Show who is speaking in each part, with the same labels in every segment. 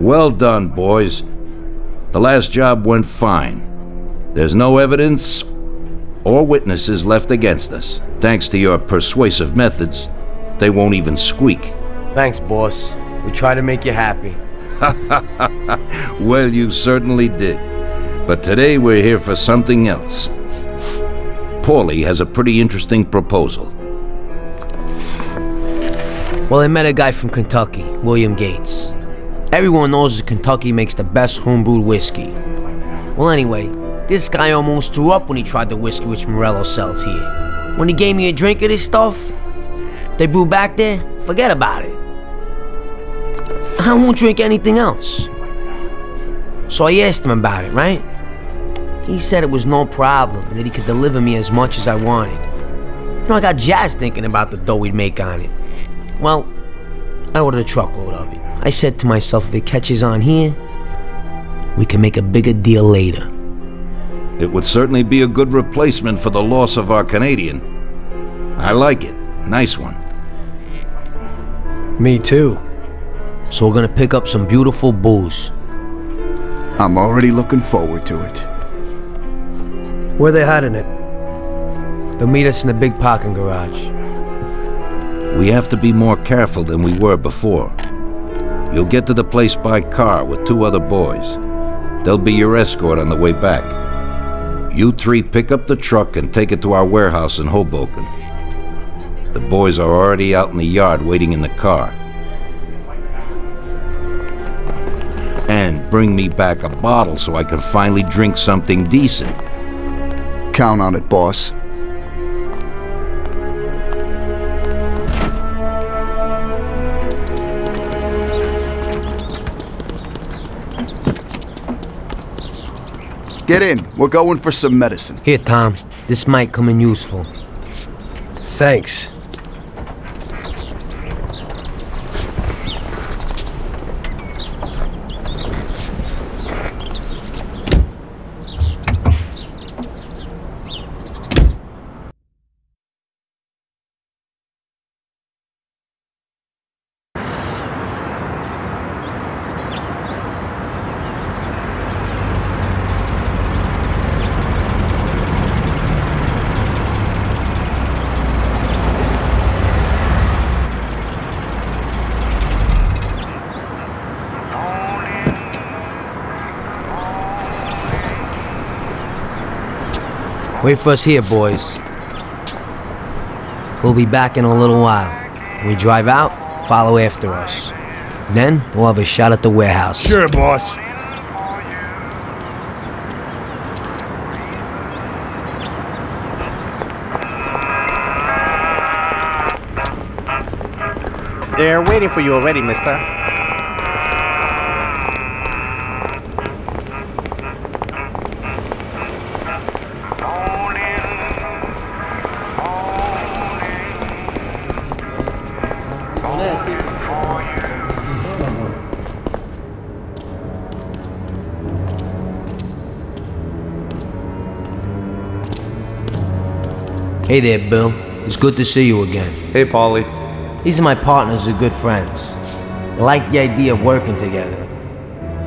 Speaker 1: Well done, boys. The last job went fine. There's no evidence or witnesses left against us. Thanks to your persuasive methods, they won't even squeak.
Speaker 2: Thanks, boss. We try to make you happy.
Speaker 1: Well, you certainly did. But today we're here for something else. Paulie has a pretty interesting proposal.
Speaker 2: Well, I met a guy from Kentucky, William Gates. Everyone knows that Kentucky makes the best homebrewed whiskey. Well, anyway, this guy almost threw up when he tried the whiskey which Morello sells here. When he gave me a drink of this stuff they brew back there, forget about it. I won't drink anything else. So I asked him about it, right? He said it was no problem and that he could deliver me as much as I wanted. You know, I got jazzed thinking about the dough we'd make on it. Well, I ordered a truckload of it. I said to myself, if it catches on here, we can make a bigger deal later.
Speaker 1: It would certainly be a good replacement for the loss of our Canadian. I like it. Nice one.
Speaker 3: Me too.
Speaker 2: So we're gonna pick up some beautiful booze.
Speaker 4: I'm already looking forward to it.
Speaker 3: Where they hiding it?
Speaker 2: They'll meet us in the big parking garage.
Speaker 1: We have to be more careful than we were before. You'll get to the place by car with 2 other boys. They'll be your escort on the way back. You 3 pick up the truck and take it to our warehouse in Hoboken. The boys are already out in the yard waiting in the car. And bring me back a bottle so I can finally drink something decent.
Speaker 4: Count on it, boss. Get in. We're going for some medicine.
Speaker 2: Here, Tom. This might come in useful.
Speaker 3: Thanks.
Speaker 2: Wait for us here, boys. We'll be back in a little while. When we drive out, follow after us. Then, we'll have a shot at the warehouse.
Speaker 3: Sure, boss.
Speaker 5: They're waiting for you already, mister.
Speaker 2: Hey there, Bill. It's good to see you again.
Speaker 6: Hey, Paulie.
Speaker 2: These are my partners who are good friends. They like the idea of working together.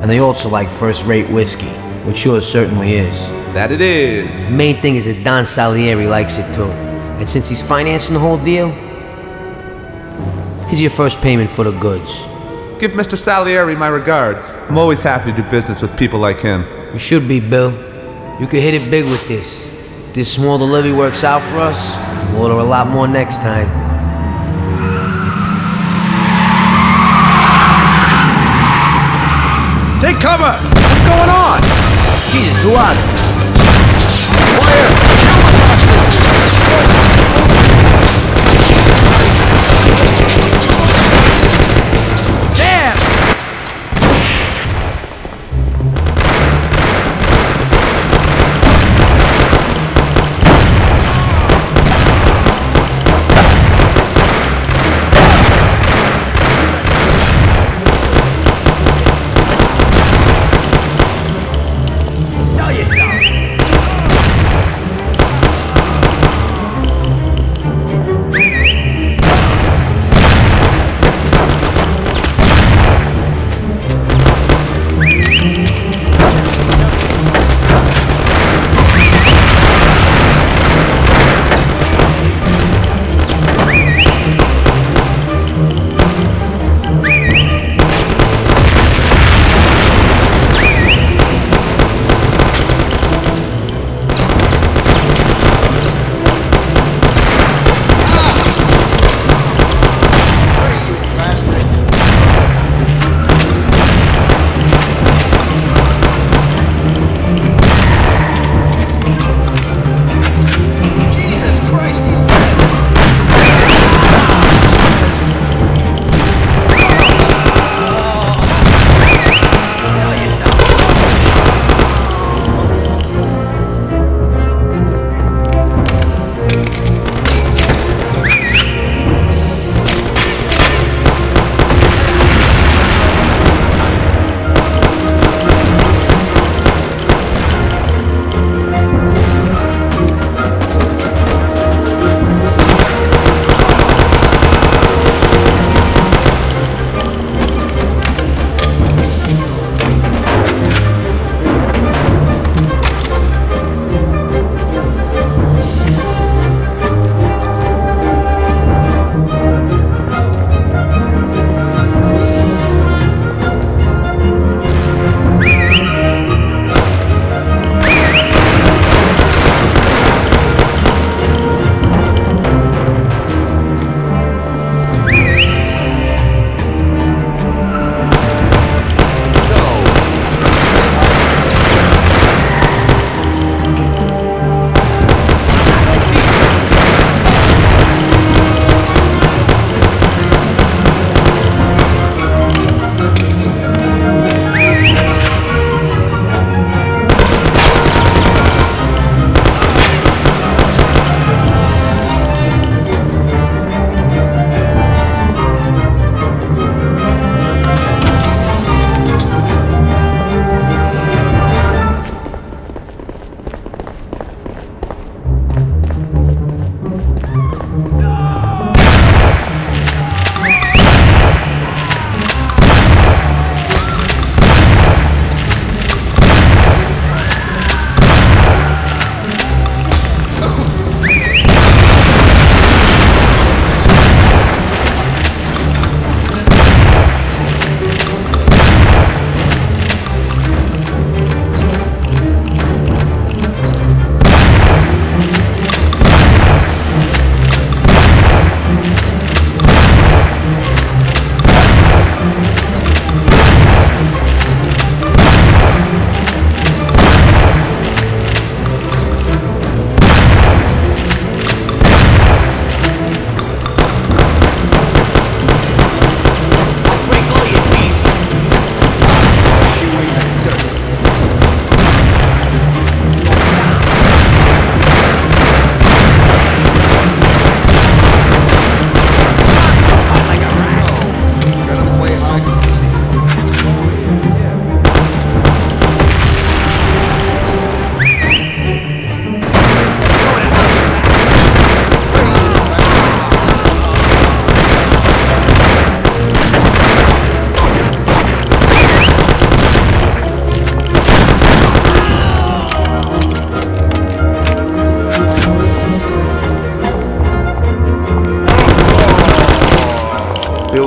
Speaker 2: And they also like first-rate whiskey, which yours certainly is.
Speaker 6: That it is.
Speaker 2: The main thing is that Don Salieri likes it too. And since he's financing the whole deal, here's your first payment for the goods.
Speaker 6: Give Mr. Salieri my regards. I'm always happy to do business with people like him.
Speaker 2: You should be, Bill. You could hit it big with this. If this small delivery works out for us, we'll order a lot more next time.
Speaker 3: Take cover! What's going on?
Speaker 2: Jesus, who are they?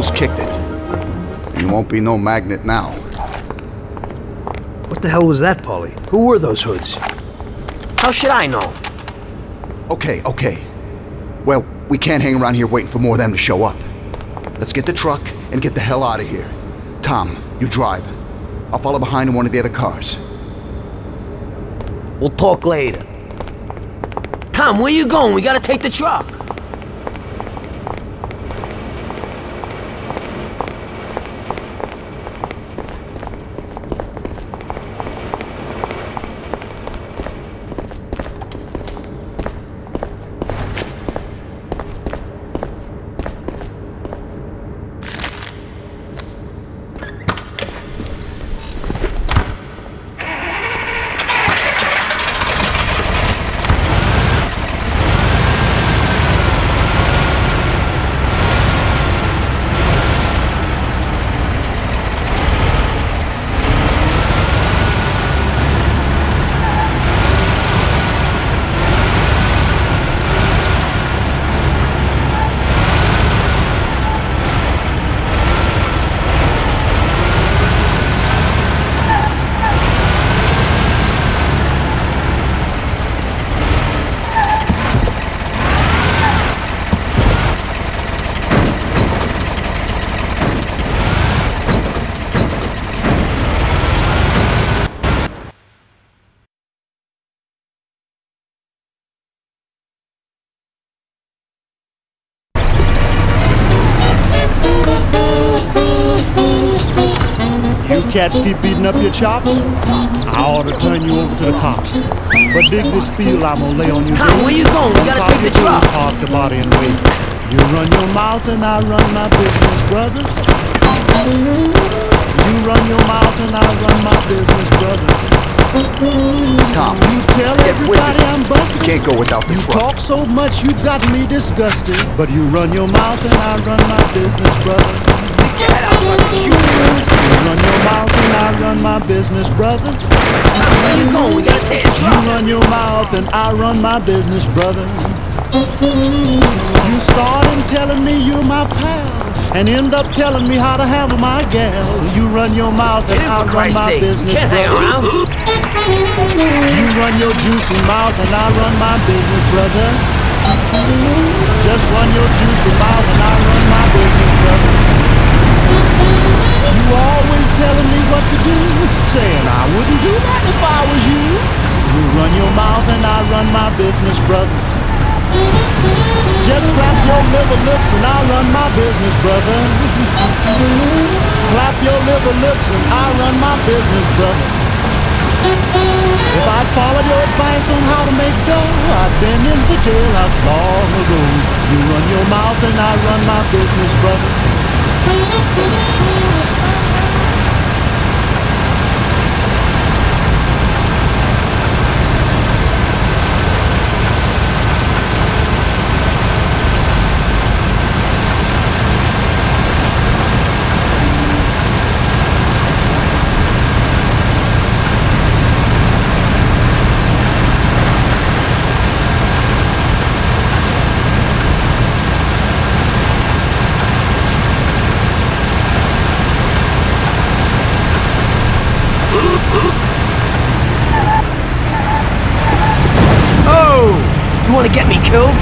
Speaker 4: just kicked it. You won't be no magnet now.
Speaker 3: What the hell was that, Paulie? Who were those hoods?
Speaker 2: How should I know?
Speaker 4: Okay. Well, we can't hang around here waiting for more of them to show up. Let's get the truck and get the hell out of here. Tom, you drive. I'll follow behind in one of the other cars.
Speaker 2: We'll talk later. Tom, where you going? We gotta take the truck.
Speaker 7: Cats keep beating up your chops, I ought to turn you over to the cops. But dig this steel I'm gonna lay on you.
Speaker 2: Tom, where you going? We gotta take the truck.
Speaker 7: Park the body and wait. You run your mouth and I run my business, brother. You run your mouth and I run my business, brother.
Speaker 4: Tom,
Speaker 7: You tell everybody I'm busted.
Speaker 4: You can't go without the
Speaker 7: You
Speaker 4: truck.
Speaker 7: talk so much you got me disgusted. But you run your mouth and I run my business, brother.
Speaker 2: Get your head out so I can shoot you.
Speaker 7: You run your mouth and I run my business, brother.
Speaker 2: Tom, where you going? We gotta take the
Speaker 7: You
Speaker 2: truck.
Speaker 7: run your mouth and I run my business, brother. You started telling me you're my pal and end up telling me how to handle my gal. You run your mouth and
Speaker 2: Get in
Speaker 7: I
Speaker 2: for
Speaker 7: run
Speaker 2: Christ's
Speaker 7: my
Speaker 2: sakes.
Speaker 7: business,
Speaker 2: We can't hang
Speaker 7: brother.
Speaker 2: around.
Speaker 7: You run your juicy mouth and I run my business, brother. Just run your juicy mouth and I run my business, brother. You always telling me what to do, saying I wouldn't do that if I was you. You run your mouth and I run my business, brother. Just clap your liver lips and I run my business, brother. Clap your liver lips and I run my business, brother. If I'd followed your advice on how to make dough, I'd been in the jailhouse long ago. You run your mouth and I run my business, brother.
Speaker 2: You wanna get me killed?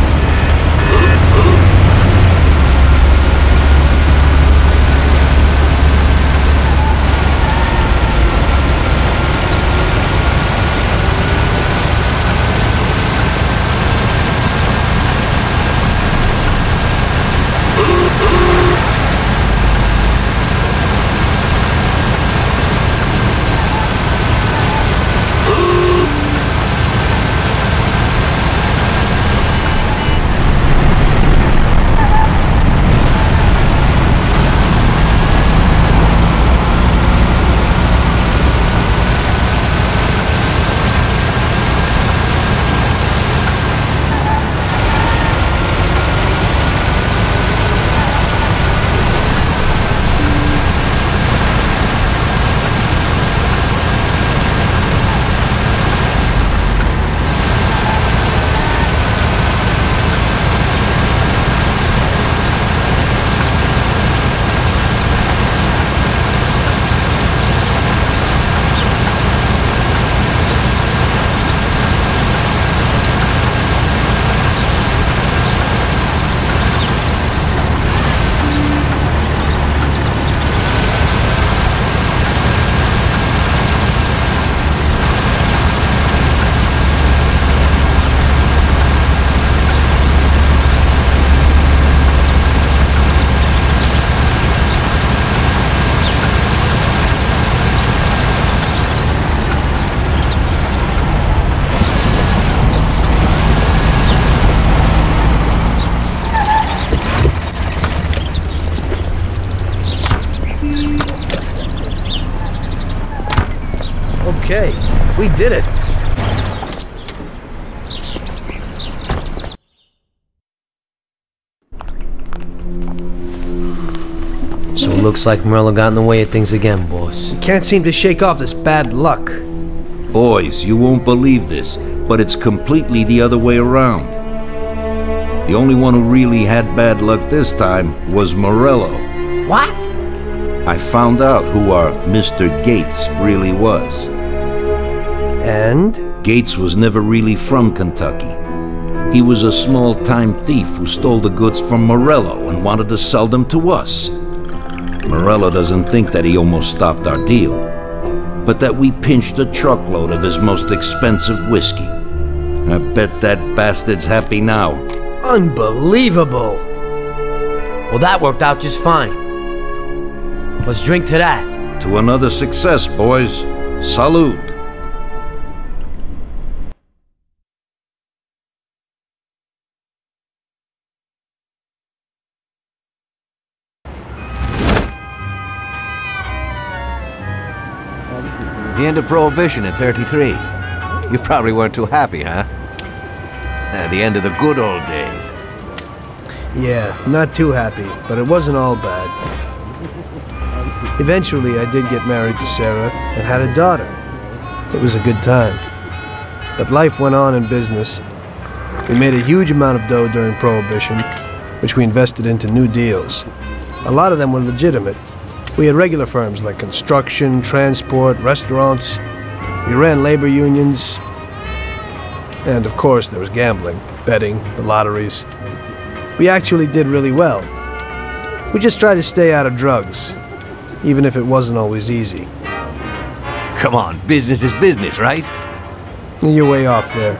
Speaker 3: we did it.
Speaker 2: So it looks like Morello got in the way of things again, boss.
Speaker 3: We can't seem to shake off this bad luck.
Speaker 1: Boys, you won't believe this, but it's completely the other way around. The only one who really had bad luck this time was Morello.
Speaker 2: What?
Speaker 1: I found out who our Mr. Gates really was.
Speaker 3: And?
Speaker 1: Gates was never really from Kentucky. He was a small-time thief who stole the goods from Morello and wanted to sell them to us. Morello doesn't think that he almost stopped our deal, but that we pinched a truckload of his most expensive whiskey. I bet that bastard's happy now.
Speaker 3: Unbelievable!
Speaker 2: Well, that worked out just fine. Let's drink to that.
Speaker 1: To another success, boys. Salute.
Speaker 8: The end of Prohibition in '33. You probably weren't too happy, huh? The end of the good old days.
Speaker 3: Yeah, not too happy, but it wasn't all bad. Eventually, I did get married to Sarah and had a daughter. It was a good time. But life went on in business. We made a huge amount of dough during Prohibition, which we invested into new deals. A lot of them were legitimate. We had regular firms like construction, transport, restaurants. We ran labor unions. And of course, there was gambling, betting, the lotteries. We actually did really well. We just tried to stay out of drugs, even if it wasn't always easy.
Speaker 8: Come on, business is business, right?
Speaker 3: You're way off there.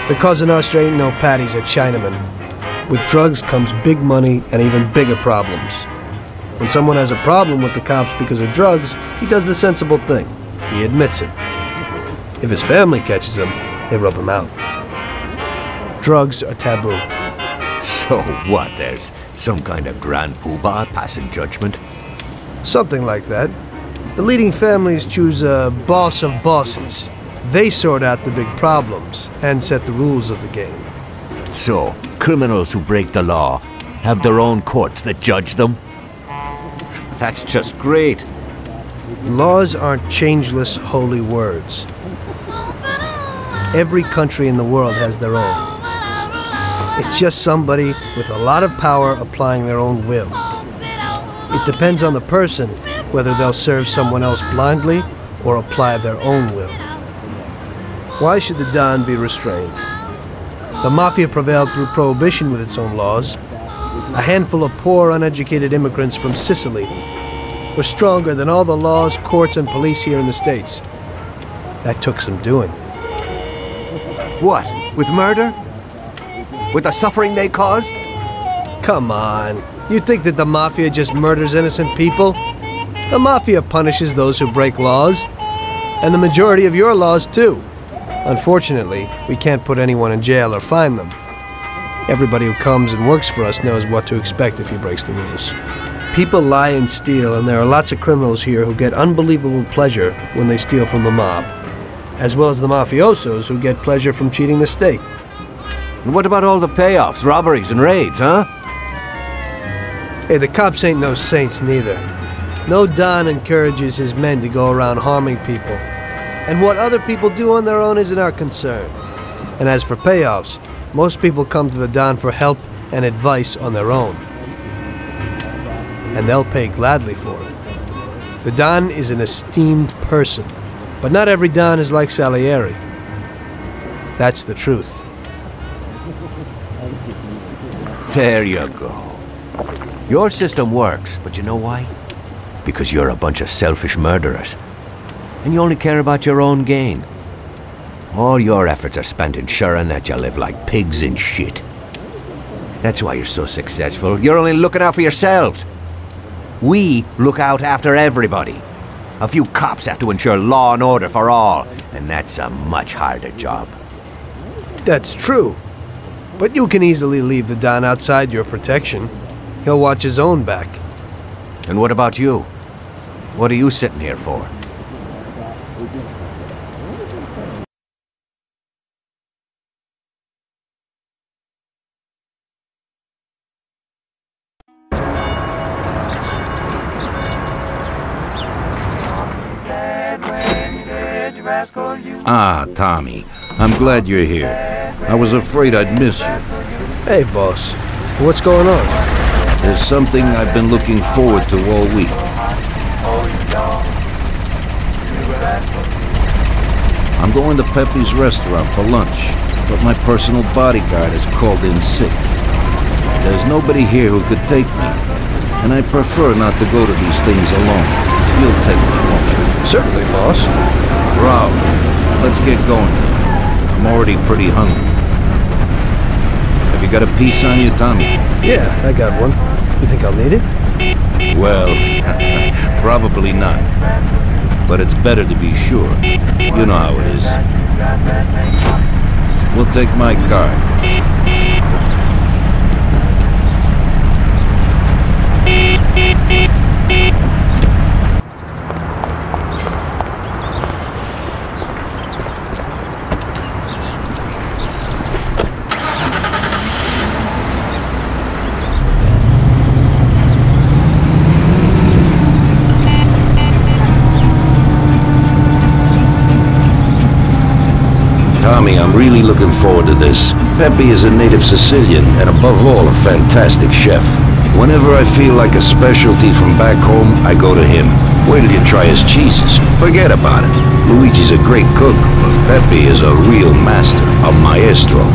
Speaker 3: The Cosa Nostra ain't no patties or Chinamen. With drugs comes big money and even bigger problems. When someone has a problem with the cops because of drugs, he does the sensible thing. He admits it. If his family catches him, they rub him out. Drugs are taboo.
Speaker 8: So what, there's some kind of grand poobah passing judgment?
Speaker 3: Something like that. The leading families choose a boss of bosses. They sort out the big problems and set the rules of the game.
Speaker 8: So, criminals who break the law have their own courts that judge them? That's just great.
Speaker 3: Laws aren't changeless holy words. Every country in the world has their own. It's just somebody with a lot of power applying their own will. It depends on the person whether they'll serve someone else blindly or apply their own will. Why should the Don be restrained? The Mafia prevailed through Prohibition with its own laws. A handful of poor, uneducated immigrants from Sicily were stronger than all the laws, courts, and police here in the States. That took some doing.
Speaker 8: What? With murder? With the suffering they caused?
Speaker 3: Come on. You think that the Mafia just murders innocent people? The Mafia punishes those who break laws. And the majority of your laws, too. Unfortunately, we can't put anyone in jail or fine them. Everybody who comes and works for us knows what to expect if he breaks the rules. People lie and steal, and there are lots of criminals here who get unbelievable pleasure when they steal from the mob, as well as the mafiosos who get pleasure from cheating the state.
Speaker 8: And what about all the payoffs, robberies, and raids, huh?
Speaker 3: Hey, the cops ain't no saints neither. No Don encourages his men to go around harming people. And what other people do on their own isn't our concern. And as for payoffs, most people come to the Don for help and advice on their own. And they'll pay gladly for it. The Don is an esteemed person, but not every Don is like Salieri. That's the truth.
Speaker 8: There you go. Your system works, but you know why? Because you're a bunch of selfish murderers. And you only care about your own gain. All your efforts are spent ensuring that you live like pigs in shit. That's why you're so successful. You're only looking out for yourselves. We look out after everybody. A few cops have to ensure law and order for all, and that's a much harder job.
Speaker 3: That's true. But you can easily leave the Don outside your protection. He'll watch his own back.
Speaker 8: And what about you? What are you sitting here for?
Speaker 1: Ah, Tommy. I'm glad you're here. I was afraid I'd miss you.
Speaker 3: Hey, boss. What's going on?
Speaker 1: There's something I've been looking forward to all week. I'm going to Pepe's restaurant for lunch, but my personal bodyguard has called in sick. There's nobody here who could take me, and I prefer not to go to these things alone. You'll take me, won't you?
Speaker 3: Certainly, boss.
Speaker 1: Bravo. Let's get going. I'm already pretty hungry. Have you got a piece on you, Tommy?
Speaker 3: Yeah, I got one. You think I'll need it?
Speaker 1: Well, probably not. But it's better to be sure. You know how it is. We'll take my card. Tommy, I'm really looking forward to this. Pepe is a native Sicilian, and above all, a fantastic chef. Whenever I feel like a specialty from back home, I go to him. Wait till you try his cheeses. Forget about it. Luigi's a great cook, but Pepe is a real master, a maestro.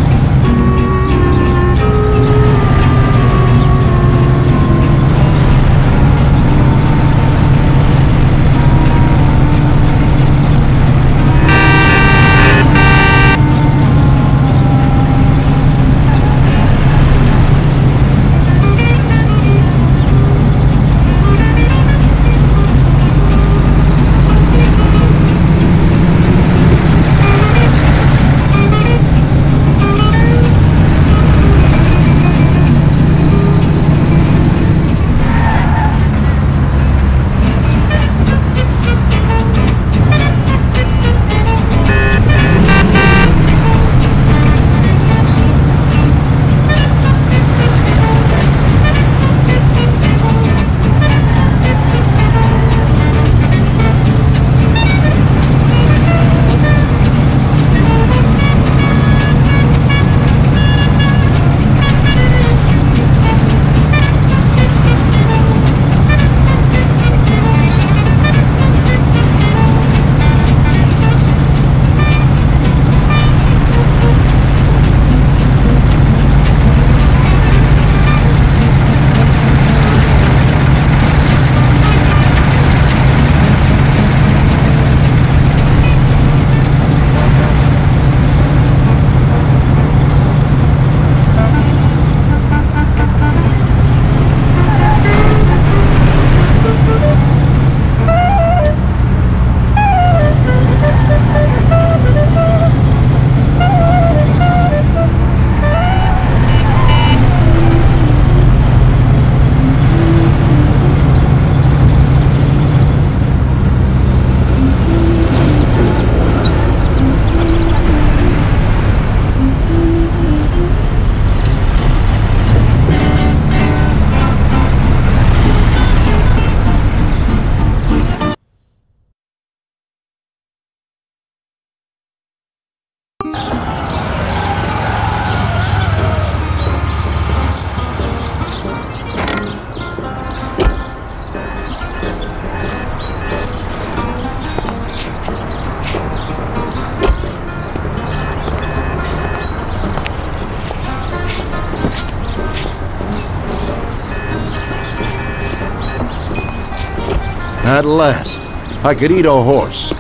Speaker 1: At last, I could eat a horse.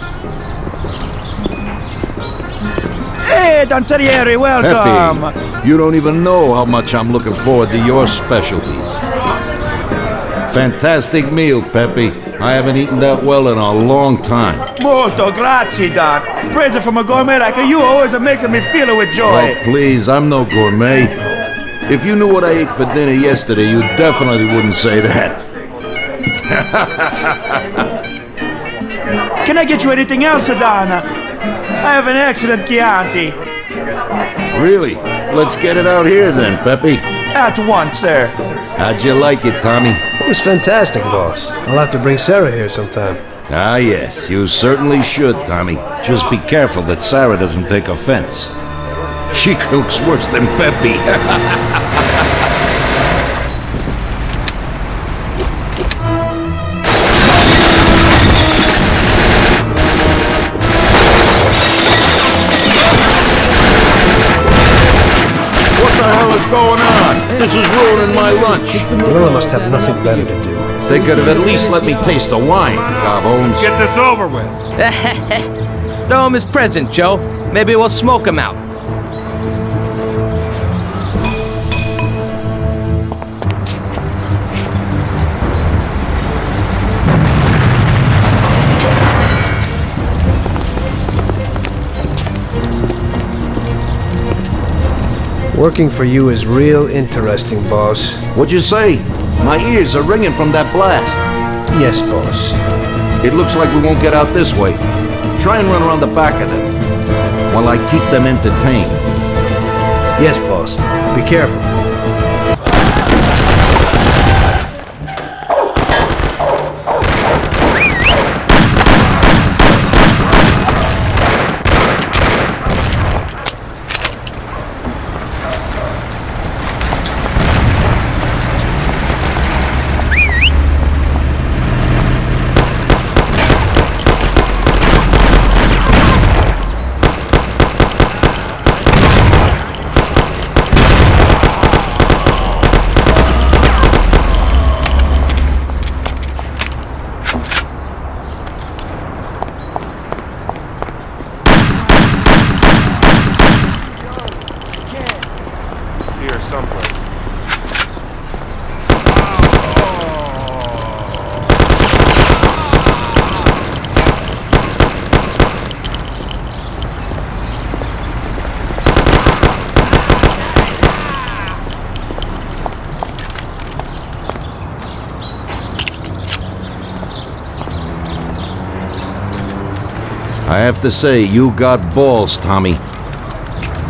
Speaker 9: Hey, Danzeriere, welcome!
Speaker 1: Pepe, you don't even know how much I'm looking forward to your specialties. Fantastic meal, Pepe. I haven't eaten that well in a long time.
Speaker 9: Molto grazie, Don. Praise from a gourmet like you always makes me feel it with joy.
Speaker 1: Oh, please, I'm no gourmet. If you knew what I ate for dinner yesterday, you definitely wouldn't say that.
Speaker 9: Can I get you anything else, Adana? I have an excellent Chianti.
Speaker 1: Really? Let's get it out here then, Pepe.
Speaker 9: At once, sir.
Speaker 1: How'd you like it, Tommy?
Speaker 3: It was fantastic, boss. I'll have to bring Sarah here sometime.
Speaker 1: Ah, yes, you certainly should, Tommy. Just be careful that Sarah doesn't take offense. She cooks worse than Pepe. What the hell is going on? This is ruining my lunch.
Speaker 3: Gorilla must have nothing better to do.
Speaker 1: They could have at least let me taste the wine, Gobbones.
Speaker 9: Get this over with.
Speaker 10: Throw him his present, Joe. Maybe we'll smoke him out.
Speaker 3: Working for you is real interesting, boss.
Speaker 1: What'd you say? My ears are ringing from that blast.
Speaker 3: Yes, boss.
Speaker 1: It looks like we won't get out this way. Try and run around the back of them while I keep them entertained.
Speaker 3: Yes, boss. Be careful.
Speaker 1: I have to say, you got balls, Tommy.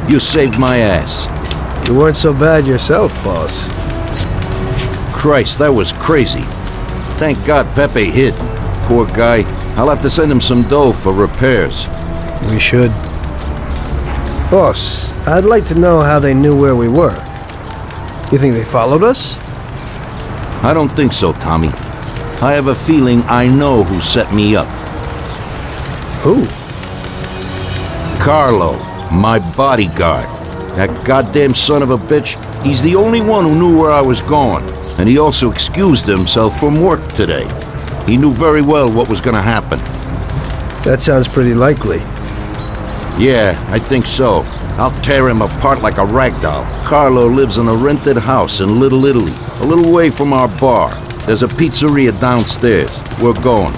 Speaker 1: You saved my ass.
Speaker 3: You weren't so bad yourself, boss.
Speaker 1: Christ, that was crazy. Thank God Pepe hid. Poor guy. I'll have to send him some dough for repairs.
Speaker 3: We should. Boss, I'd like to know how they knew where we were. You think they followed us?
Speaker 1: I don't think so, Tommy. I have a feeling I know who set me up.
Speaker 3: Who?
Speaker 1: Carlo, my bodyguard. That goddamn son of a bitch, he's the only one who knew where I was going. And he also excused himself from work today. He knew very well what was gonna happen.
Speaker 3: That sounds pretty likely.
Speaker 1: Yeah, I think so. I'll tear him apart like a rag doll. Carlo lives in a rented house in Little Italy, a little way from our bar. There's a pizzeria downstairs. We're going.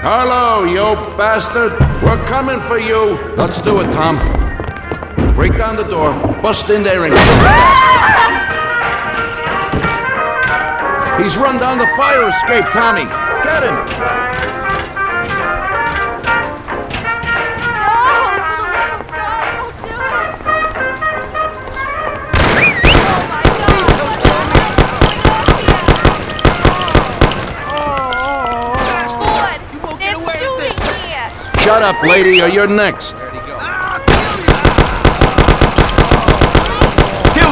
Speaker 1: Carlo, you bastard! We're coming for you! Let's do it, Tom. Break down the door, bust in there and kill the bastard! He's run down the fire escape, Tommy! Get him! Shut up, lady, or you're next. Kill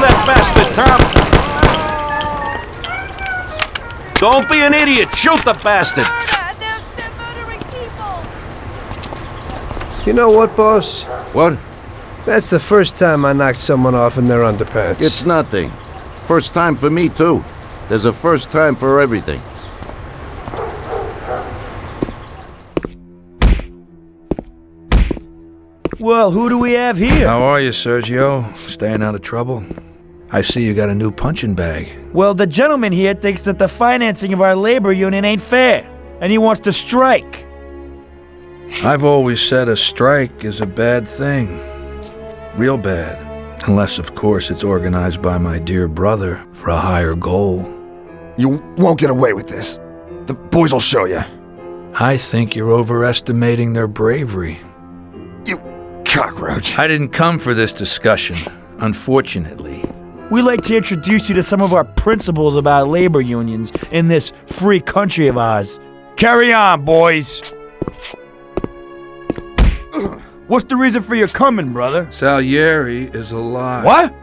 Speaker 1: that bastard, Tom! Don't be an idiot! Shoot the bastard!
Speaker 11: They're murdering people!
Speaker 3: You know what, boss?
Speaker 1: What?
Speaker 3: That's the first time I knocked someone off in their underpants.
Speaker 1: It's nothing. First time for me, too. There's a first time for everything.
Speaker 9: Well, who do we have here?
Speaker 12: How are you, Sergio? Staying out of trouble? I see you got a new punching bag.
Speaker 9: Well, the gentleman here thinks that the financing of our labor union ain't fair, and he wants to strike.
Speaker 12: I've always said a strike is a bad thing. Real bad. Unless, of course, it's organized by my dear brother for a higher goal.
Speaker 13: You won't get away with this. The boys will show you.
Speaker 12: I think you're overestimating their bravery.
Speaker 13: You cockroach.
Speaker 12: I didn't come for this discussion, unfortunately.
Speaker 9: We'd like to introduce you to some of our principles about labor unions in this free country of ours. Carry on, boys. What's the reason for your coming, brother?
Speaker 12: Salieri is alive.
Speaker 9: What?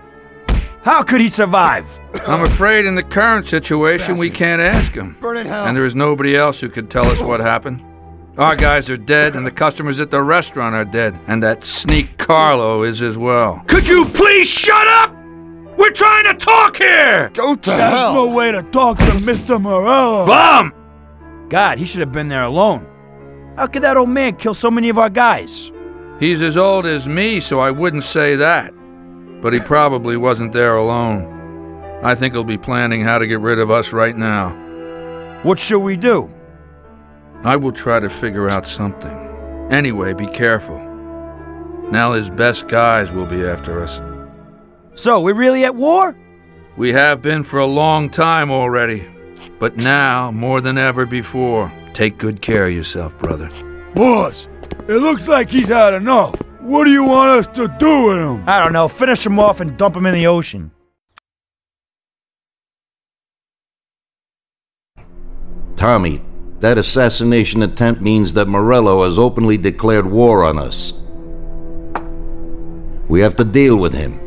Speaker 9: How could he survive?
Speaker 12: I'm afraid in the current situation we can't ask him.
Speaker 13: Burn in hell.
Speaker 12: And there is nobody else who could tell us what happened. Our guys are dead, and the customers at the restaurant are dead. And that sneak Carlo is as well.
Speaker 9: Could you please shut up? We're trying to talk here!
Speaker 13: Go to hell!
Speaker 9: That's no way to talk to Mr. Morello. Bum! God, he should have been there alone. How could that old man kill so many of our guys?
Speaker 12: He's as old as me, so I wouldn't say that. But he probably wasn't there alone. I think he'll be planning how to get rid of us right now.
Speaker 9: What should we do?
Speaker 12: I will try to figure out something. Anyway, be careful. Now his best guys will be after us.
Speaker 9: So, we're really at war?
Speaker 12: We have been for a long time already. But now, more than ever before, take good care of yourself, brother.
Speaker 14: Boss, it looks like he's had enough. What do you want us to do with him?
Speaker 9: I don't know. Finish him off and dump him in the ocean.
Speaker 1: Tommy, that assassination attempt means that Morello has openly declared war on us. We have to deal with him.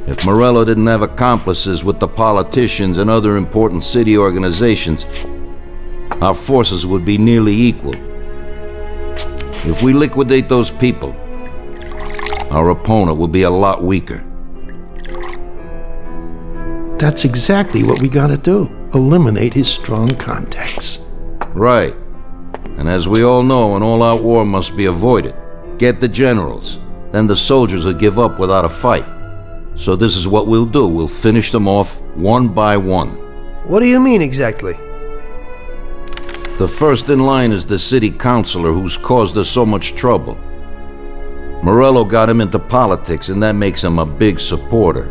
Speaker 1: If Morello didn't have accomplices with the politicians and other important city organizations, our forces would be nearly equal. If we liquidate those people, our opponent will be a lot weaker.
Speaker 15: That's exactly what we gotta do. Eliminate his strong contacts.
Speaker 1: Right. And as we all know, an all-out war must be avoided. Get the generals. Then the soldiers will give up without a fight. So this is what we'll do. We'll finish them off one by one.
Speaker 3: What do you mean exactly?
Speaker 1: The first in line is the city councilor who's caused us so much trouble. Morello got him into politics, and that makes him a big supporter.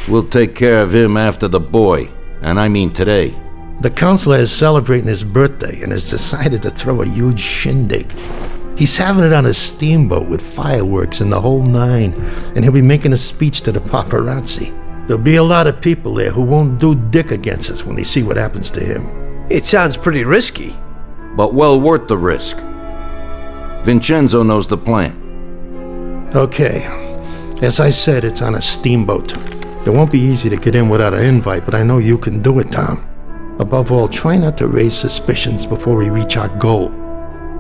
Speaker 1: We'll take care of him after the boy, and I mean today.
Speaker 15: The councilor is celebrating his birthday and has decided to throw a huge shindig. He's having it on a steamboat with fireworks and the whole nine, and he'll be making a speech to the paparazzi. There'll be a lot of people there who won't do dick against us when they see what happens to him.
Speaker 3: It sounds pretty risky.
Speaker 1: But well worth the risk. Vincenzo knows the plan.
Speaker 15: Okay. As I said, it's on a steamboat. It won't be easy to get in without an invite, but I know you can do it, Tom. Above all, try not to raise suspicions before we reach our goal.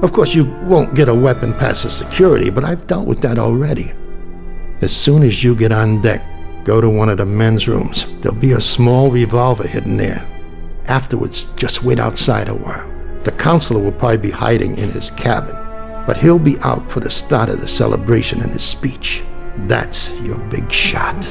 Speaker 15: Of course, you won't get a weapon past the security, but I've dealt with that already. As soon as you get on deck, go to one of the men's rooms. There'll be a small revolver hidden there. Afterwards, just wait outside a while. The counselor will probably be hiding in his cabin, but he'll be out for the start of the celebration and his speech. That's your big shot.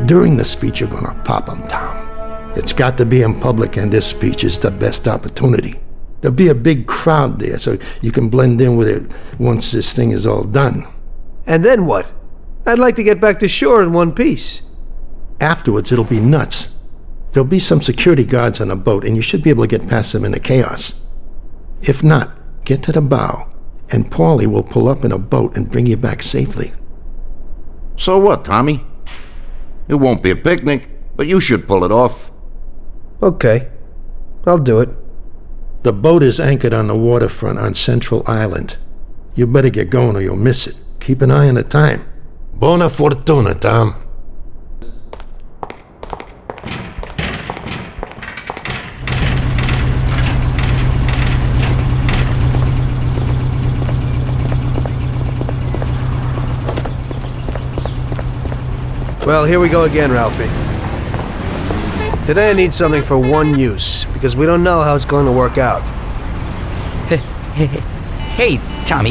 Speaker 15: During the speech, you're gonna pop him, Tom. It's got to be in public, and this speech is the best opportunity. There'll be a big crowd there, so you can blend in with it once this thing is all done.
Speaker 3: And then what? I'd like to get back to shore in one piece.
Speaker 15: Afterwards, it'll be nuts. There'll be some security guards on the boat, and you should be able to get past them in the chaos. If not, get to the bow, and Paulie will pull up in a boat and bring you back safely.
Speaker 1: So what, Tommy? It won't be a picnic, but you should pull it off.
Speaker 3: Okay. I'll do it.
Speaker 15: The boat is anchored on the waterfront on Central Island. You better get going or you'll miss it. Keep an eye on the time. Buona fortuna, Tom.
Speaker 3: Well, here we go again, Ralphie. Today I need something for one use, because we don't know how it's going to work out.
Speaker 16: Hey, Tommy.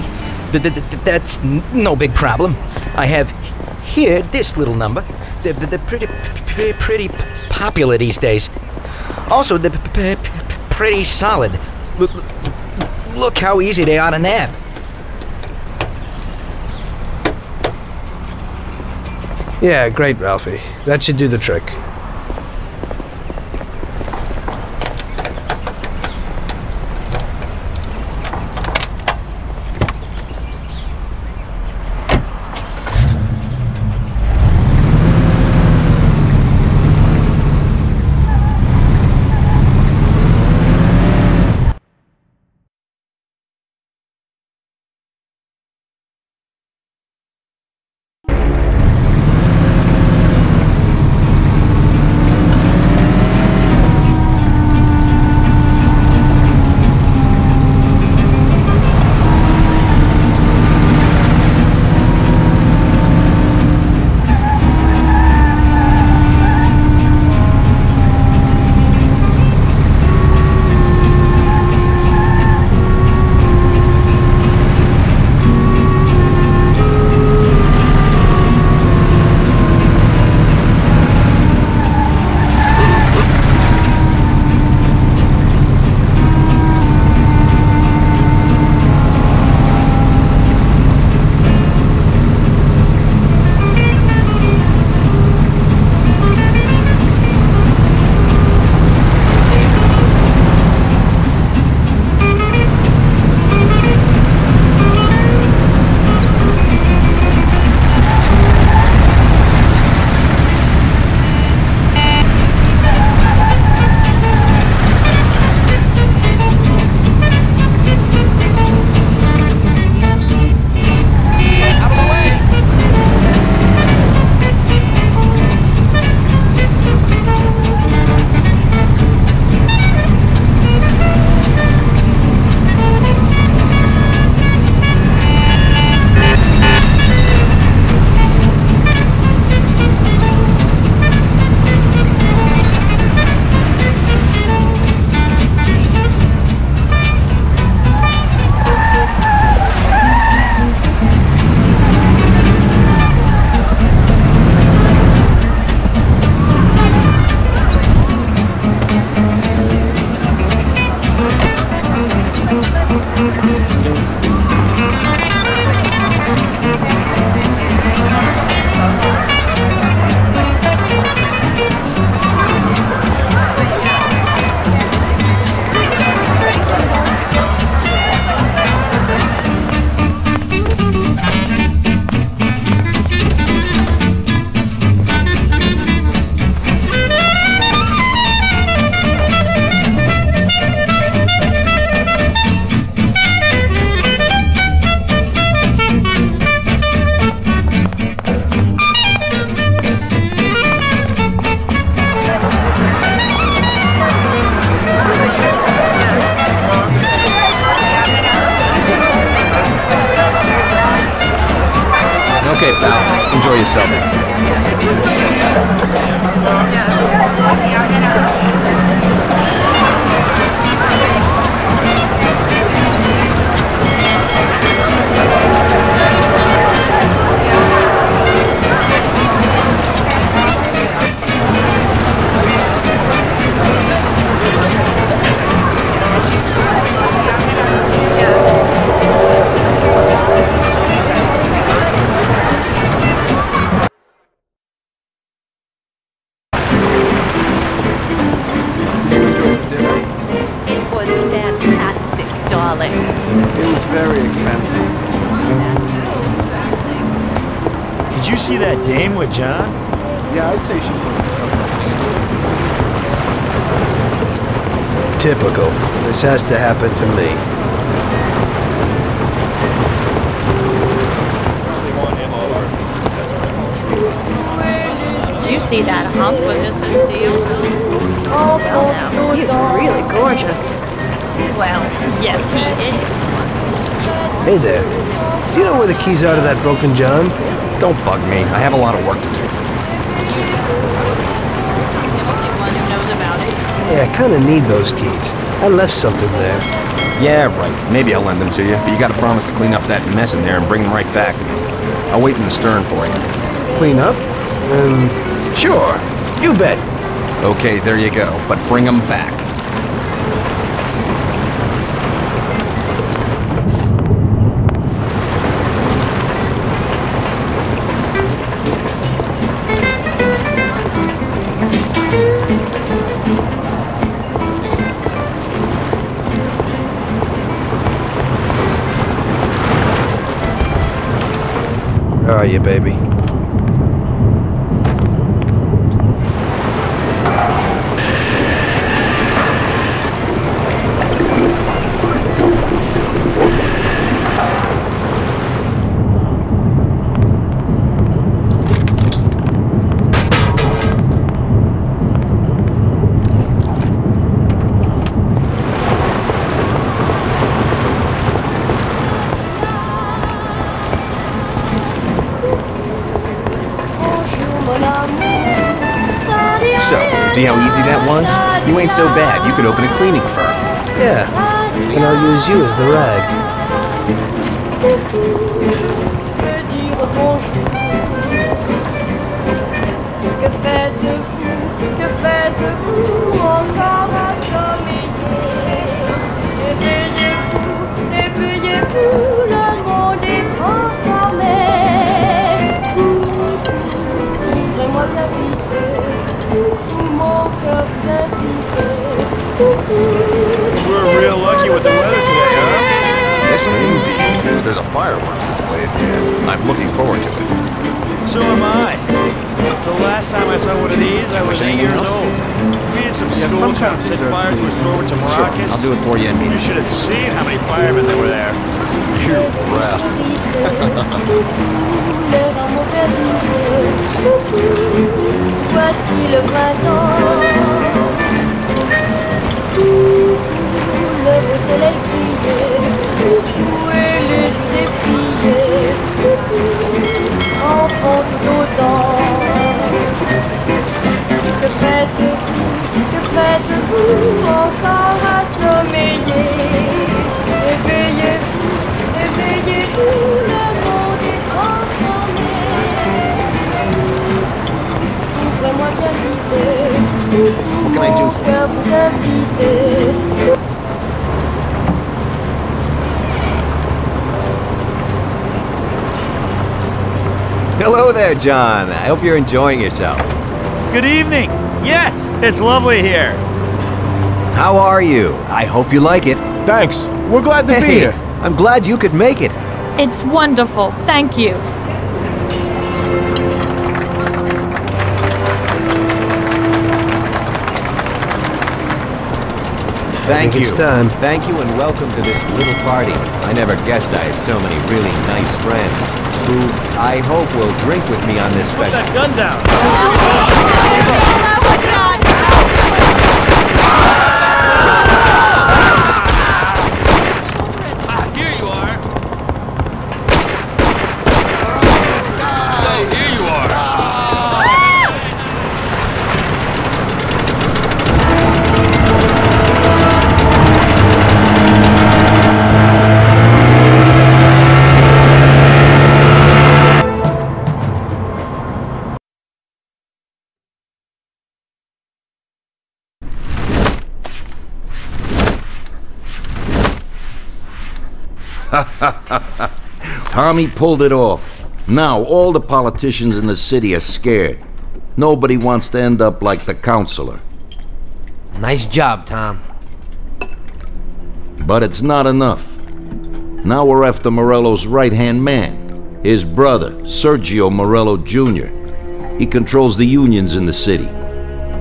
Speaker 16: That's no big problem. I have here this little number. They're pretty popular these days. Also, they're pretty solid. Look how easy they are to nab.
Speaker 3: Yeah, great, Ralphie. That should do the trick.
Speaker 10: Okay, pal. Enjoy yourself.
Speaker 17: darling.
Speaker 18: It was very expensive.
Speaker 9: Did you see that dame with John?
Speaker 18: Yeah, I'd say she's one of the
Speaker 3: Typical. This has to happen to me.
Speaker 17: Did you see that hunk with Mr. Steele? Well, now, he's really gorgeous. Well, yes, he is.
Speaker 3: Hey there. Do you know where the keys are to that broken John?
Speaker 19: Don't bug me. I have a lot of work to do.
Speaker 3: Yeah, I kinda need those keys. I left something there.
Speaker 19: Yeah, right. Maybe I'll lend them to you, but you gotta promise to clean up that mess in there and bring them right back to me. I'll wait in the stern for you.
Speaker 3: Clean up? Sure. You bet.
Speaker 19: Okay, there you go. But bring them back.
Speaker 3: Where are you, baby?
Speaker 19: So, see how easy that was? You ain't so bad. You could open a cleaning firm.
Speaker 3: Yeah. And I'll use you as the rag.
Speaker 9: We're real lucky with the weather today, huh?
Speaker 19: Yes, indeed. There's a fireworks display at the end. I'm looking forward to it.
Speaker 9: So am I. The last time I saw one of these, I was 8 years old. We had some school troops set fire to a store with some
Speaker 19: Sure,
Speaker 9: rockets.
Speaker 19: I'll do it for you immediately.
Speaker 9: You should have seen how many firemen there were there.
Speaker 19: You rascal.
Speaker 20: Voici le printemps, le beau soleil brillait, où est les dépliés, enfant tout autant. Que faites-vous encore à sommeiller? Éveillez-vous, éveillez-vous, le monde est transformé. Ouvrez-moi bien l'idée,
Speaker 19: What can I do for you?
Speaker 20: vous inviter.
Speaker 8: Hello there, John. I hope you're enjoying yourself.
Speaker 9: Good evening. Yes, it's lovely here.
Speaker 8: How are you? I hope you like it.
Speaker 18: Thanks. We're glad to be
Speaker 8: Hey,
Speaker 18: here.
Speaker 8: I'm glad you could make it.
Speaker 17: It's wonderful. Thank you.
Speaker 8: Thank you.
Speaker 3: It's time.
Speaker 8: Thank you and welcome to this little party. I never guessed I had so many really nice friends who I hope will drink with me on this
Speaker 9: Put
Speaker 8: festival.
Speaker 9: that gun down.
Speaker 21: Here you are. Oh, here you are.
Speaker 1: Tommy pulled it off. Now all the politicians in the city are scared. Nobody wants to end up like the counselor.
Speaker 2: Nice job, Tom.
Speaker 1: But it's not enough. Now we're after Morello's right-hand man, his brother, Sergio Morello Jr. He controls the unions in the city.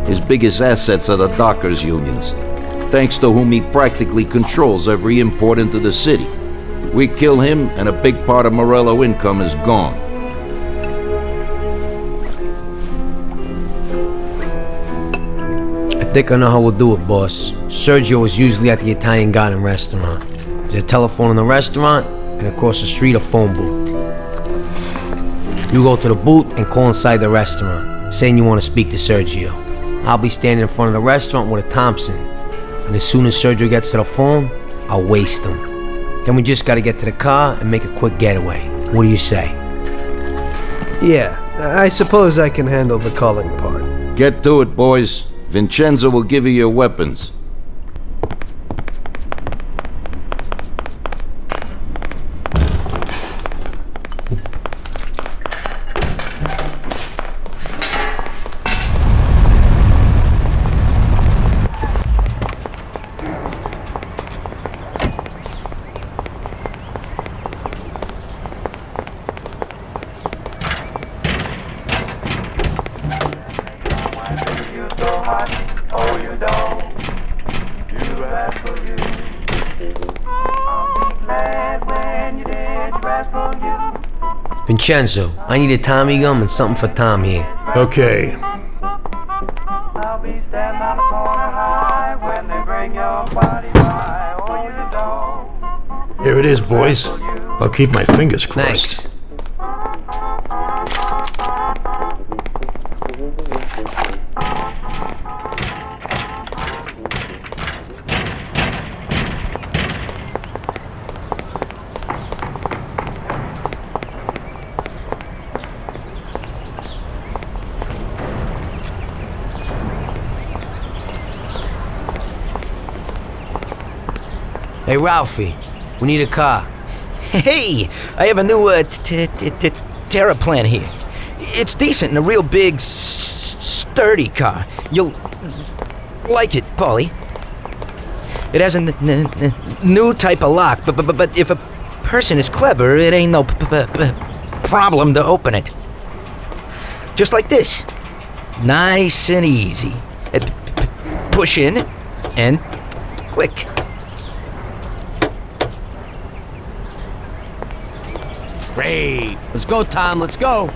Speaker 1: His biggest assets are the dockers' unions, thanks to whom he practically controls every import into the city. We kill him, and a big part of Morello income is gone.
Speaker 2: I think I know how we'll do it, boss. Sergio is usually at the Italian Garden restaurant. There's a telephone in the restaurant, and across the street a phone booth. You go to the booth and call inside the restaurant, saying you want to speak to Sergio. I'll be standing in front of the restaurant with a Thompson, and as soon as Sergio gets to the phone, I'll waste him. Then we just gotta get to the car and make a quick getaway. What do you say?
Speaker 3: Yeah, I suppose I can handle the calling part.
Speaker 1: Get to it, boys. Vincenzo will give you your weapons.
Speaker 2: Vincenzo, I need a Tommy gun and something for Tom here.
Speaker 15: Okay. Here it is, boys. I'll keep my fingers crossed.
Speaker 2: Thanks. Hey, Ralphie, we need a car.
Speaker 16: Hey, I have a new Terraplan here. It's decent and a real big, sturdy car. You'll like it, Paulie. It has a new type of lock, but if a person is clever, it ain't no problem to open it. Just like this. Nice and easy. Push in and click.
Speaker 2: Great. Let's go, Tom. Let's go.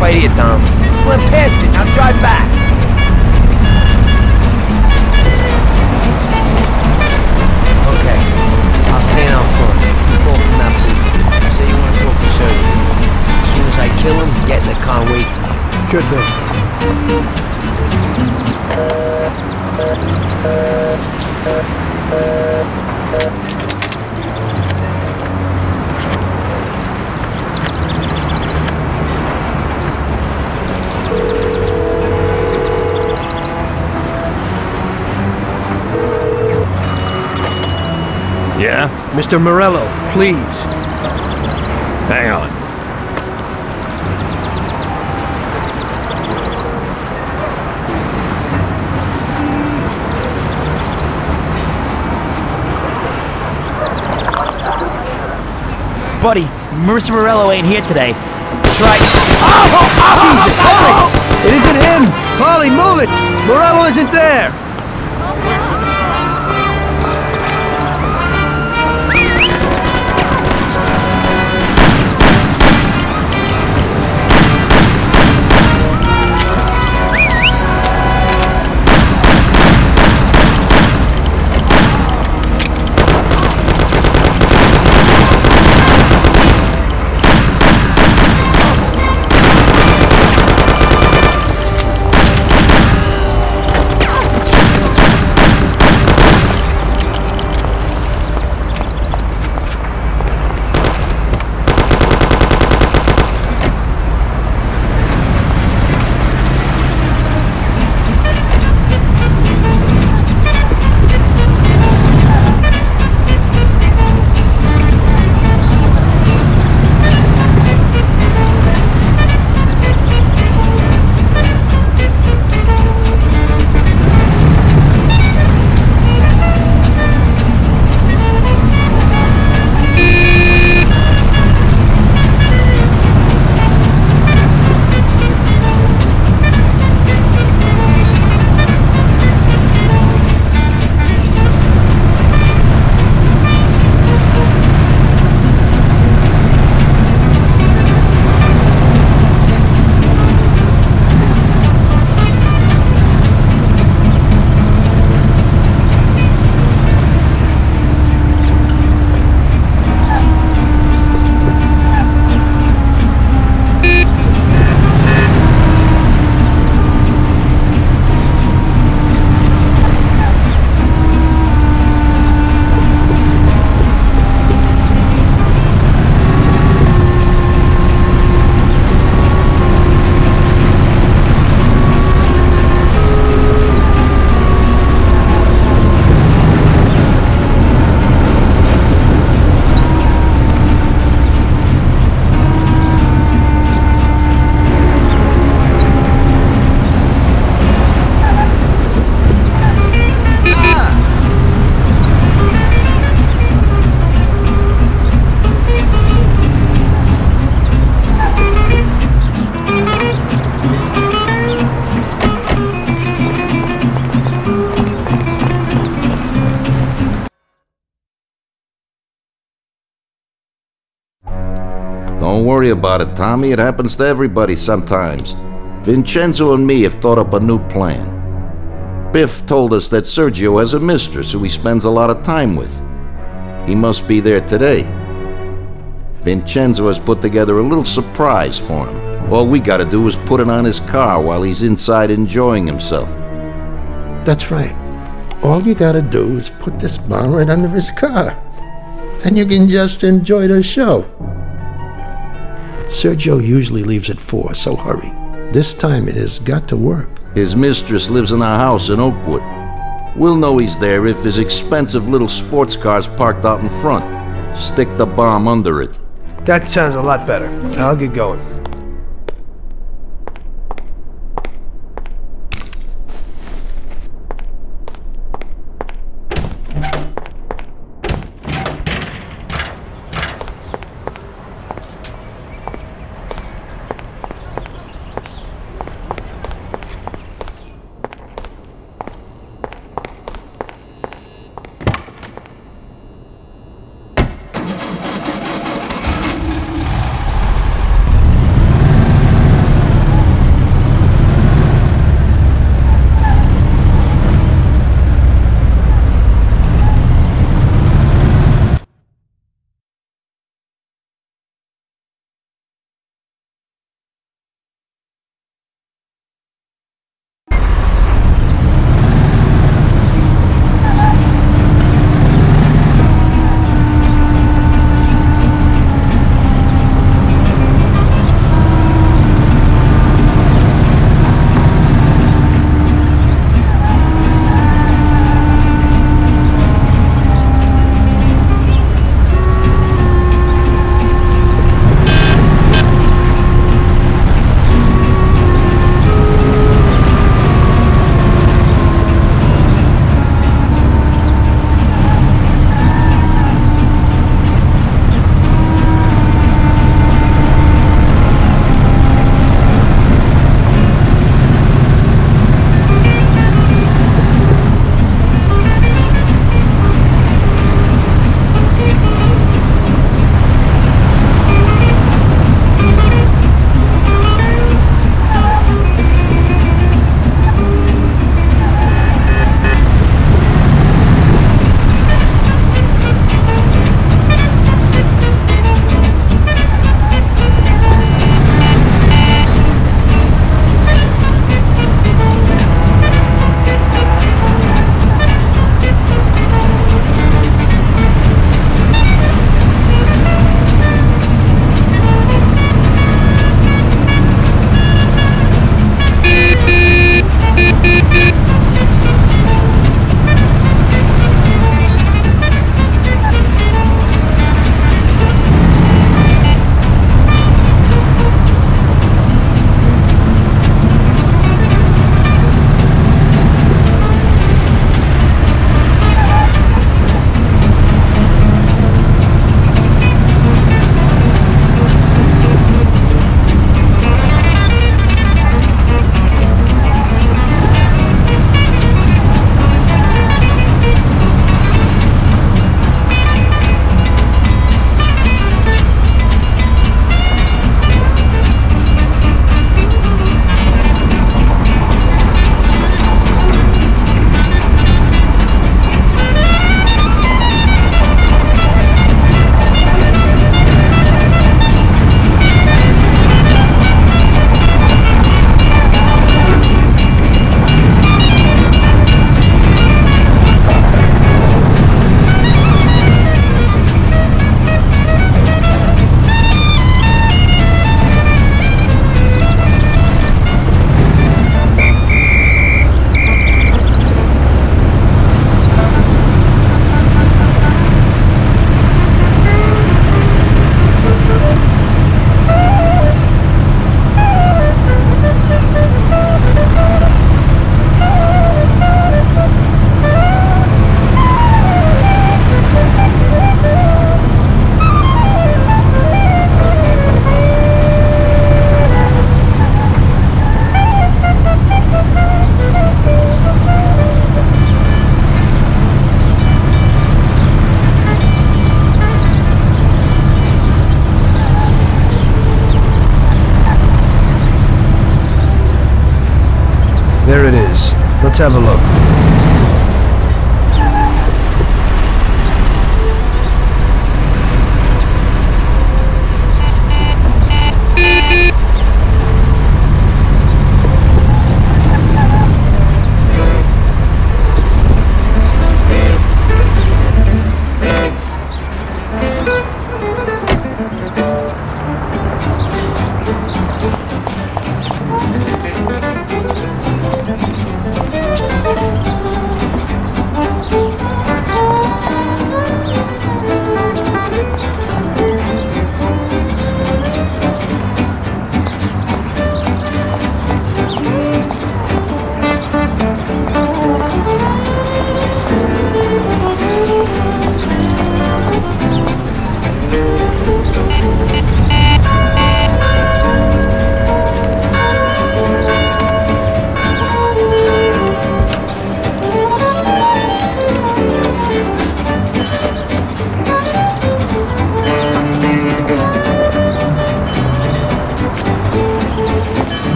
Speaker 2: Right here, Tom. Went past it, now drive back. Okay, I'll stand out front. You go from that booth. Say you want to talk to Sergio.
Speaker 3: Sure thing.
Speaker 19: Yeah?
Speaker 3: Mr. Morello, please.
Speaker 19: Hang on.
Speaker 5: Buddy, Mr. Morello ain't here today. Try.
Speaker 3: Jesus! Polly! It isn't him! Polly, move it! Morello isn't there!
Speaker 1: Don't worry about it, Tommy. It happens to everybody sometimes. Vincenzo and me have thought up a new plan. Biff told us that Sergio has a mistress who he spends a lot of time with. He must be there today. Vincenzo has put together a little surprise for him. All we gotta do is put it on his car while he's inside enjoying himself.
Speaker 15: That's right. All you gotta do is put this bomb right under his car. And you can just enjoy the show. Sergio usually leaves at 4, so hurry. This time it has got to work.
Speaker 1: His mistress lives in a house in Oakwood. We'll know he's there if his expensive little sports car's parked out in front. Stick the bomb under it.
Speaker 3: That sounds a lot better. I'll get going. is. Let's have a look.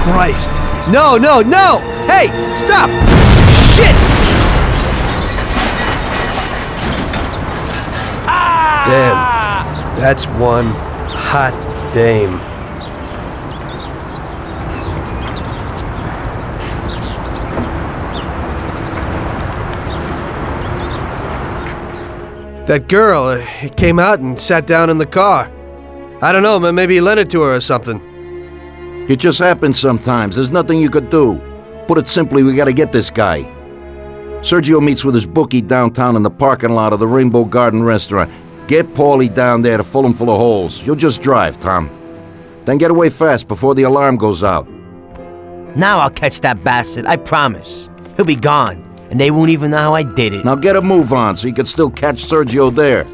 Speaker 3: Christ. No, no, no! Hey, stop! Shit! Damn. That's one hot dame. That girl came out and sat down in the car. I don't know, maybe he lent it to her or something.
Speaker 1: It just happens sometimes. There's nothing you could do. Put it simply, we gotta get this guy. Sergio meets with his bookie downtown in the parking lot of the Rainbow Garden restaurant. Get Paulie down there to fill him full of holes. You'll just drive, Tom. Then get away fast before the alarm goes out.
Speaker 2: Now I'll catch that bastard, I promise. He'll be gone, and they won't even know how I did it.
Speaker 1: Now get a move on so you can still catch Sergio there.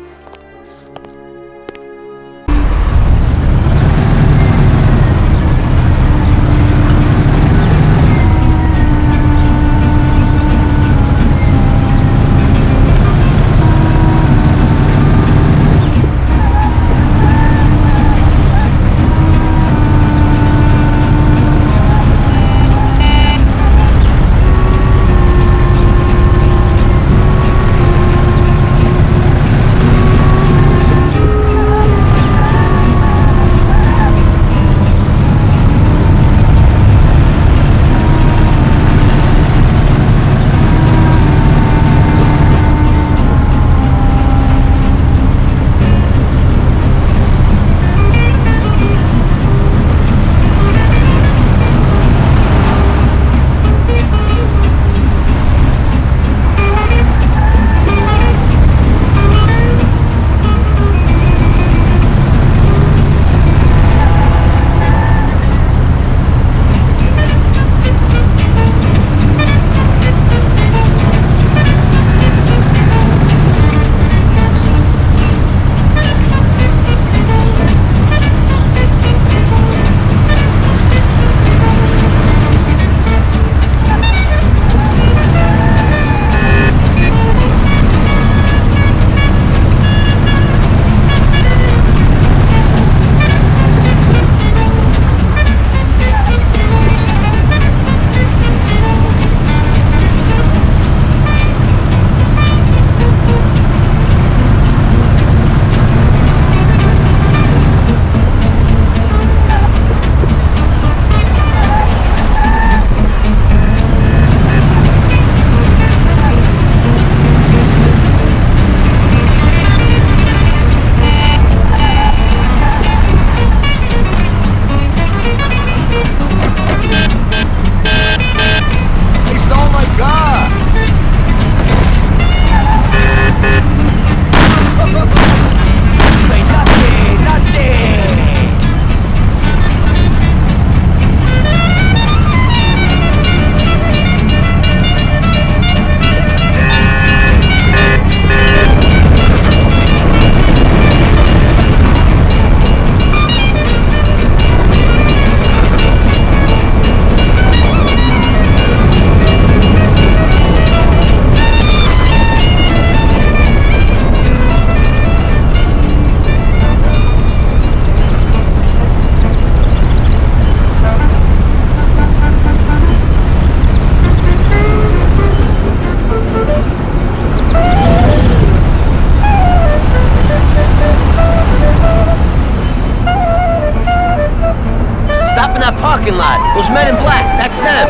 Speaker 2: Those men in black, that's them.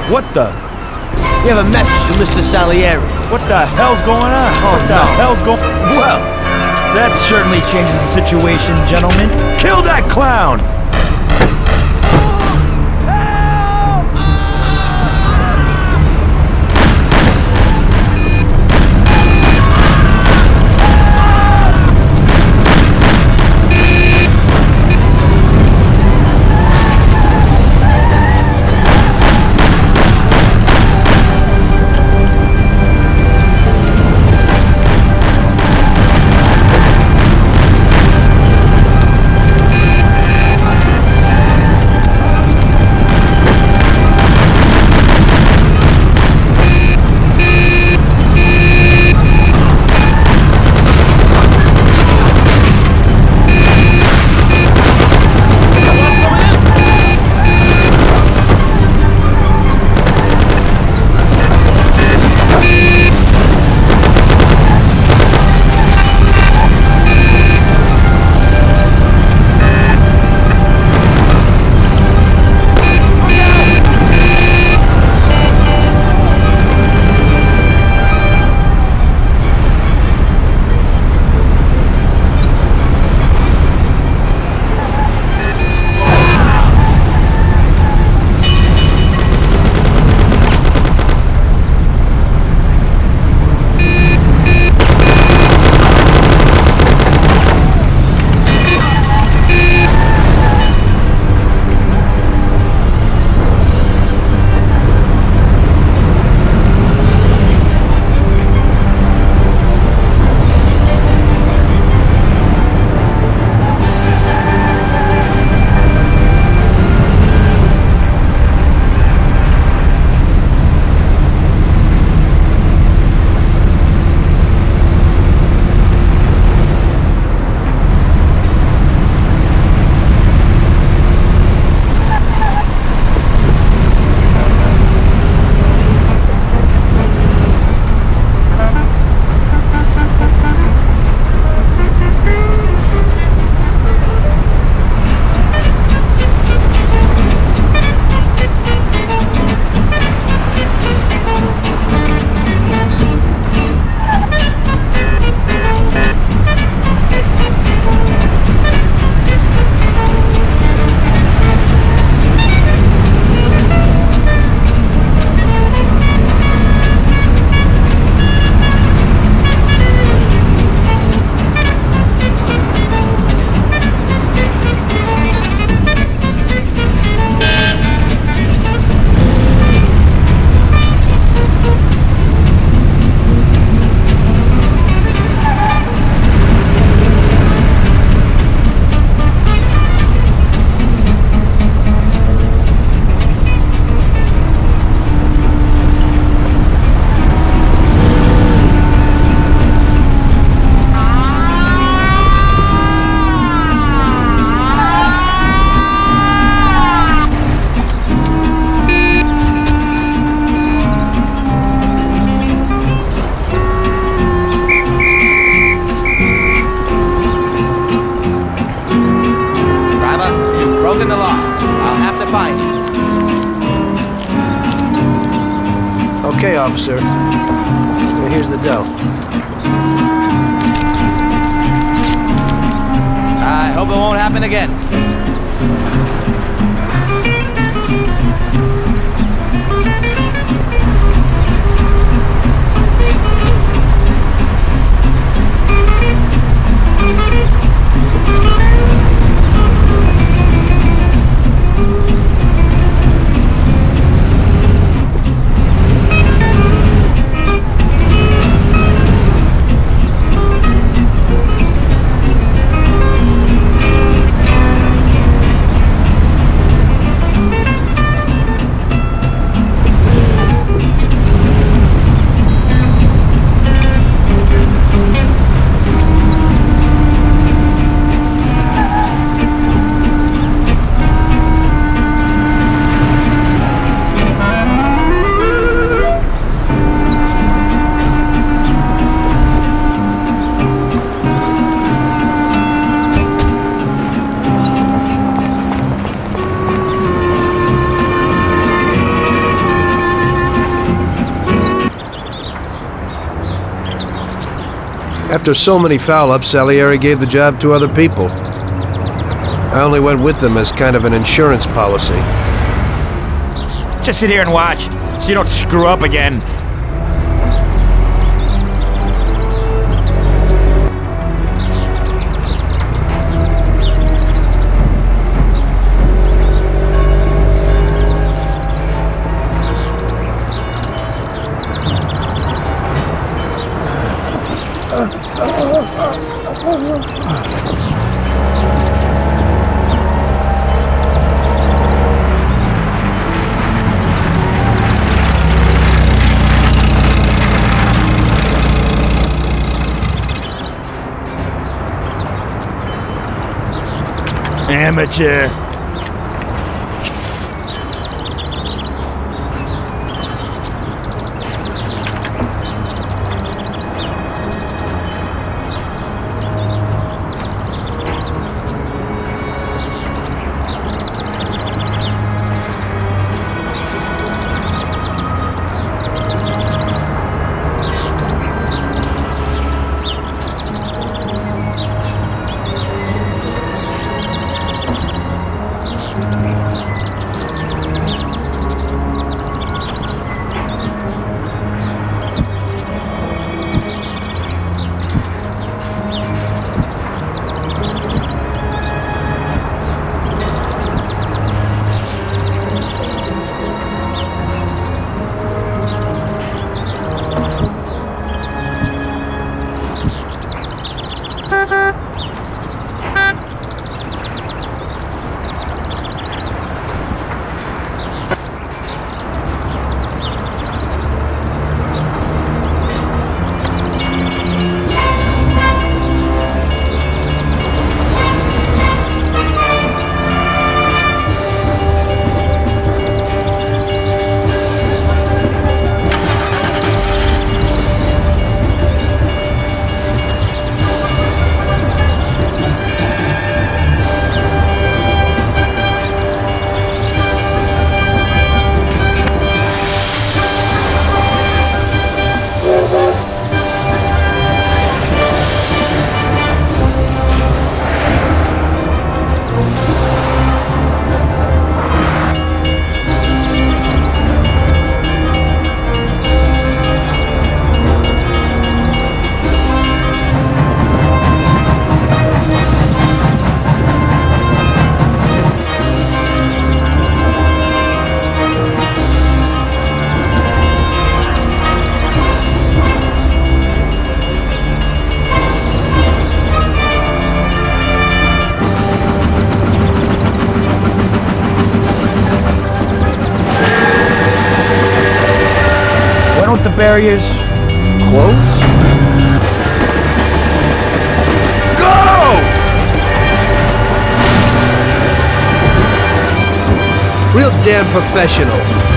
Speaker 9: What the?
Speaker 2: We have a message from Mr. Salieri.
Speaker 9: What the hell's going on?
Speaker 2: Oh,
Speaker 9: what the hell's going on? Well, that certainly changes the situation, gentlemen. Kill that clown!
Speaker 3: Okay, officer. And here's the dough.
Speaker 10: I hope it won't happen again.
Speaker 3: After so many foul-ups, Salieri gave the job to other people. I only went with them as kind of an insurance policy.
Speaker 5: Just sit here and watch, so you don't screw up again. Amateur. The barriers close? Go!
Speaker 3: Real damn professional.